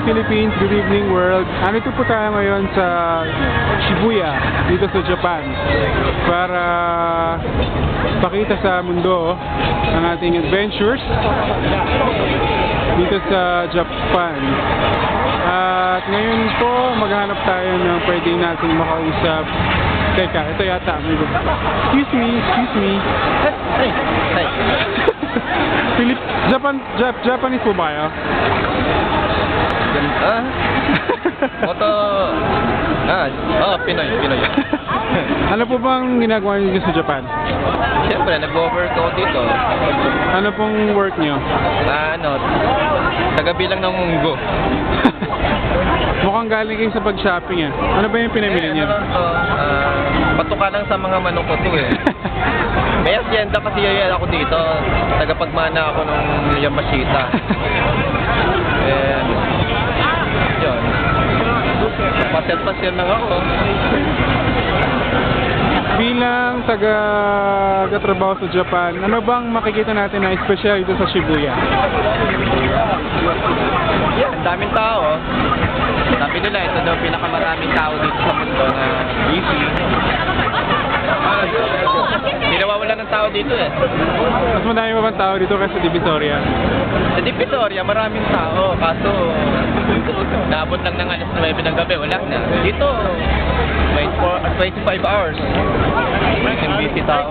Philippines, good evening world. Andito po tayo ngayon sa Shibuya, dito sa Japan, para pakita sa mundo ang ating adventures dito sa Japan. At ngayon po, maghanap tayo ng pwede natin makausap. Teka, ito yata. Excuse me. Hey. Japanese po ba kayo? Pinoy. Ano po bang ginagawa niyo sa Japan? Siyempre, nag-work ako dito. Ano pong work niyo? Tagabilang ng munggo. Mukhang galing kayo sa pag-shopping Ano ba yung pinamili niyo? Patuka lang sa mga manok ko to May asyenda kasi yayan ako dito. Tagapagmana ako ng Yamashita. Yun. Pasyal-pasyal lang ako. Bilang taga-trabaho sa Japan, ano bang makikita natin na espesyal dito sa Shibuya? Ang daming tao. Sabi nila, ito daw pinakamaraming tao dito sa mundo na busy. Hindi nawawala ng tao dito Mas madami pa bang tao dito kaysa Divisoria? Sa Divisoria, maraming tao. Kaso, naabot lang ng alas 9 ng gabi. Wala na. Dito, 25 hours. Maraming busy tao.